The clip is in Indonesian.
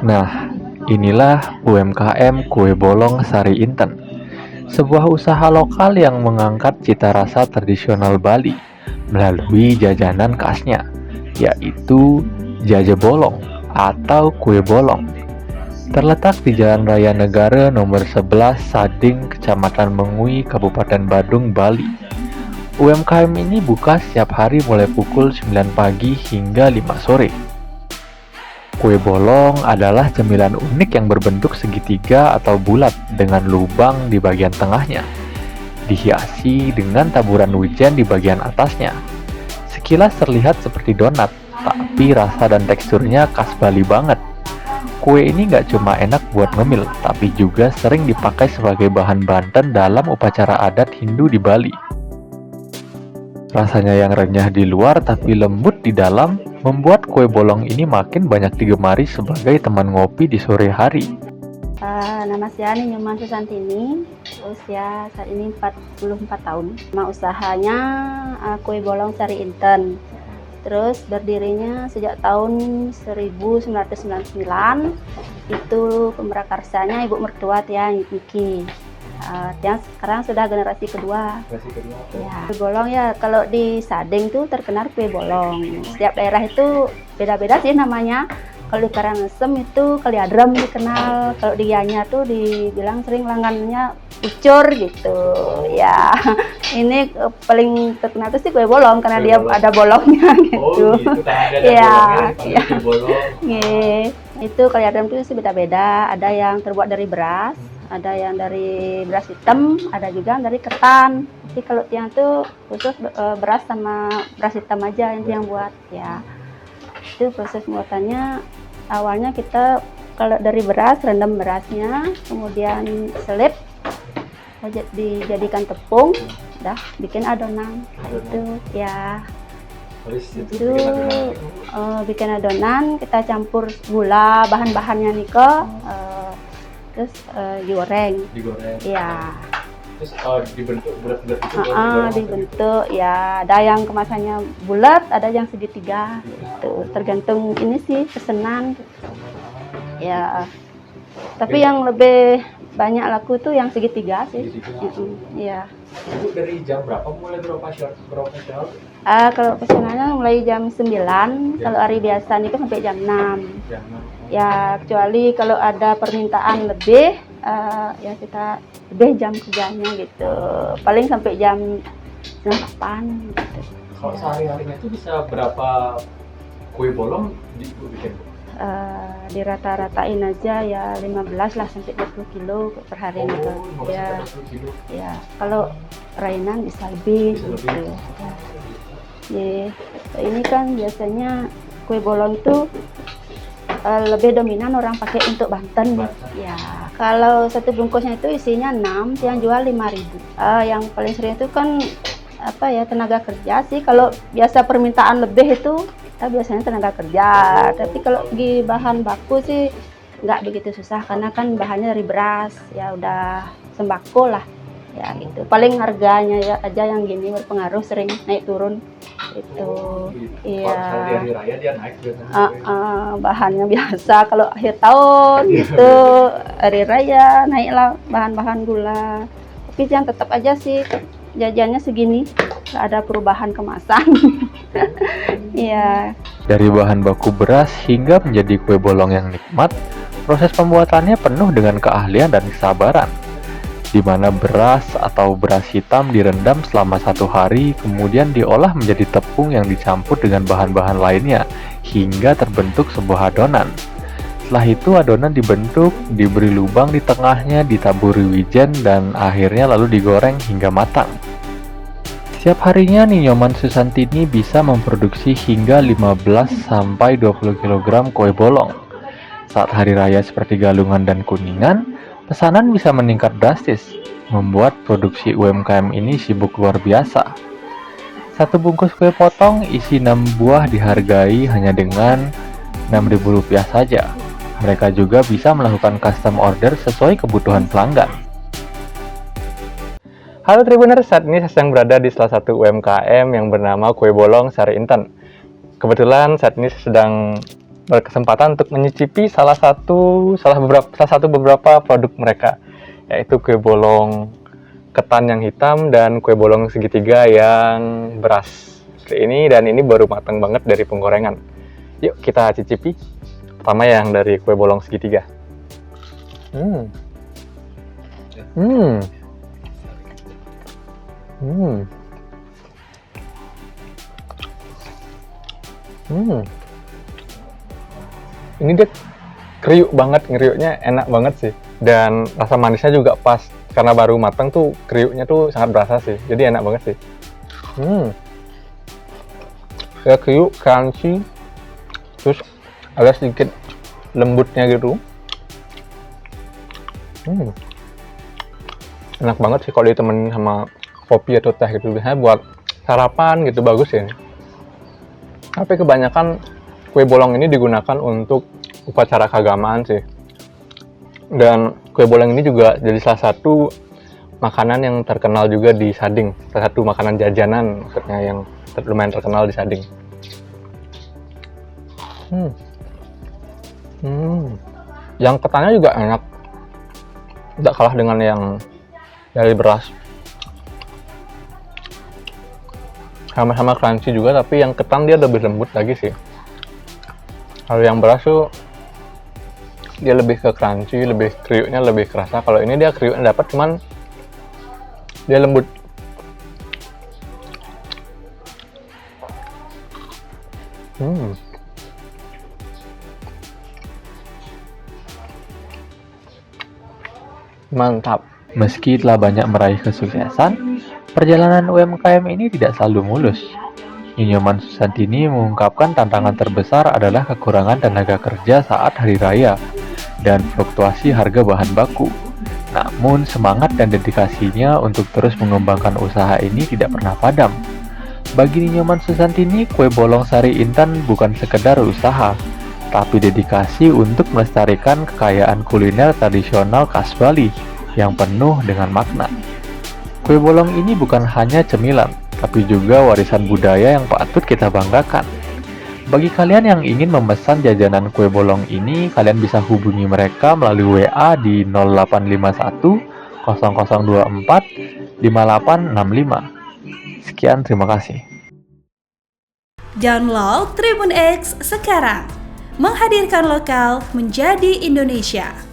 Nah, inilah UMKM Kue Bolong Sari Inten, sebuah usaha lokal yang mengangkat cita rasa tradisional Bali melalui jajanan khasnya, yaitu jaje bolong atau kue bolong. Terletak di Jalan Raya Negara nomor 11 Sading, Kecamatan Mengui, Kabupaten Badung, Bali. UMKM ini buka setiap hari mulai pukul 9 pagi hingga 5 sore. Kue bolong adalah cemilan unik yang berbentuk segitiga atau bulat dengan lubang di bagian tengahnya, dihiasi dengan taburan wijen di bagian atasnya. Sekilas terlihat seperti donat, tapi rasa dan teksturnya khas Bali banget. Kue ini nggak cuma enak buat ngemil, tapi juga sering dipakai sebagai bahan banten dalam upacara adat Hindu di Bali. Rasanya yang renyah di luar tapi lembut di dalam membuat kue bolong ini makin banyak digemari sebagai teman ngopi di sore hari. Nama saya Nyoman Susantini, usia saat ini 44 tahun. Nama usahanya Kue Bolong Sari Inten. Terus berdirinya sejak tahun 1999. Itu pemrakarsanya ibu mertua Tia Niki. Yang sekarang sudah generasi kedua. Ya, kue bolong ya kalau di Sading tuh terkenal kue bolong. Setiap daerah itu beda-beda sih namanya. Kalau di Karangasem itu Kaliadrem dikenal. Kalau di Gianyar tuh dibilang sering langganannya ucur gitu. Ya, ini paling terkenal tuh sih kue bolong karena dia ada bolongnya gitu. Oh gitu, karena ada Ya, bolongnya dipanggil kue bolong. Itu Kaliadrem tuh sih beda-beda. Ada yang terbuat dari beras, ada yang dari beras hitam, ada juga yang dari ketan. Tapi kalau yang tuh khusus beras sama beras hitam aja yang buat ya. Itu proses pembuatannya awalnya kita kalau dari beras rendam berasnya, kemudian selip, dijadikan tepung, dah bikin adonan. Itu ya. Itu bikin adonan, kita campur gula, bahan-bahannya niko. Terus digoreng. Ya. Terus dibentuk bulat-bulat itu dibentuk ya, ada yang kemasannya bulat, ada yang segitiga gitu. Tergantung ini sih pesanan. Ya. Tapi yang lebih banyak laku tuh yang segitiga sih. Iya. Itu dari jam berapa mulai beroperasional? Kalau pesanannya mulai jam 9, kalau hari biasa itu sampai jam 6. Ya, kecuali kalau ada permintaan lebih, ya kita lebih jam kerjanya gitu. Paling sampai jam 8 gitu. Kalau sehari-harinya itu bisa berapa kue bolong dibikin? Dirata-ratain aja ya 15 lah sampai 20 kilo per hari gitu. Ya. Ya, kalau rainan bisa lebih gitu. Ya. Ini kan biasanya kue bolong tuh lebih dominan orang pakai untuk Banten. Ya, kalau satu bungkusnya itu isinya 6, yang jual 5.000. Yang paling sering itu kan apa ya, tenaga kerja sih. Kalau biasa permintaan lebih itu kita biasanya tenaga kerja. Tapi kalau di bahan baku sih nggak begitu susah karena kan bahannya dari beras, ya udah sembako lah. Ya gitu. Paling harganya ya aja yang gini berpengaruh, sering naik turun. Itu iya. Kalau di hari raya dia naik biasanya. Bahannya biasa kalau akhir tahun gitu, hari raya naiklah bahan-bahan gula. Tapi yang tetap aja sih jajannya segini, nggak ada perubahan kemasan. Iya. Dari bahan baku beras hingga menjadi kue bolong yang nikmat, proses pembuatannya penuh dengan keahlian dan kesabaran, di mana beras atau beras hitam direndam selama 1 hari, kemudian diolah menjadi tepung yang dicampur dengan bahan-bahan lainnya hingga terbentuk sebuah adonan. Setelah itu adonan dibentuk, diberi lubang di tengahnya, ditaburi wijen, dan akhirnya lalu digoreng hingga matang. Setiap harinya Nyoman Susantini bisa memproduksi hingga 15-20 kg kue bolong. Saat hari raya seperti Galungan dan Kuningan, pesanan bisa meningkat drastis, membuat produksi UMKM ini sibuk luar biasa. Satu bungkus kue potong isi 6 buah dihargai hanya dengan Rp6.000 saja. Mereka juga bisa melakukan custom order sesuai kebutuhan pelanggan. Halo Tribuners, saat ini saya sedang berada di salah satu UMKM yang bernama Kue Bolong Sari Inten. Kebetulan saat ini saya sedang berkesempatan untuk menyicipi salah satu beberapa produk mereka, yaitu kue bolong ketan yang hitam dan kue bolong segitiga yang beras seperti ini, dan ini baru matang banget dari penggorengan. Yuk kita cicipi. Pertama yang dari kue bolong segitiga. Ini dia kriuk banget, ngeriuknya enak banget sih, dan rasa manisnya juga pas karena baru matang tuh, kriuknya tuh sangat berasa sih, jadi enak banget sih. Ya kriuk, crunchy, terus ada sedikit lembutnya gitu. Enak banget sih kalau ditemenin sama kopi atau teh gitu, biasanya buat sarapan gitu bagus ya. Tapi kebanyakan kue bolong ini digunakan untuk upacara keagamaan sih. Dan kue bolong ini juga jadi salah satu makanan yang terkenal juga di Sading, salah satu makanan jajanan maksudnya yang lumayan terkenal di Sading. Yang ketannya juga enak, tidak kalah dengan yang dari beras. Sama-sama crunchy juga, tapi yang ketan dia lebih lembut lagi sih. Kalau yang beras tuh dia lebih ke crunchy, lebih kriuknya lebih kerasa. Kalau ini dia kriuknya dapat, cuman dia lembut. Mantap. Meski telah banyak meraih kesuksesan, perjalanan UMKM ini tidak selalu mulus. Nyoman Susantini mengungkapkan tantangan terbesar adalah kekurangan tenaga kerja saat hari raya dan fluktuasi harga bahan baku. Namun semangat dan dedikasinya untuk terus mengembangkan usaha ini tidak pernah padam. Bagi Nyoman Susantini, kue bolong Sari Intan bukan sekedar usaha, tapi dedikasi untuk melestarikan kekayaan kuliner tradisional khas Bali yang penuh dengan makna. Kue bolong ini bukan hanya cemilan, tapi juga warisan budaya yang patut kita banggakan. Bagi kalian yang ingin memesan jajanan kue bolong ini, kalian bisa hubungi mereka melalui WA di 0851 0024 5865. Sekian, terima kasih. Download Tribun X sekarang, menghadirkan lokal menjadi Indonesia.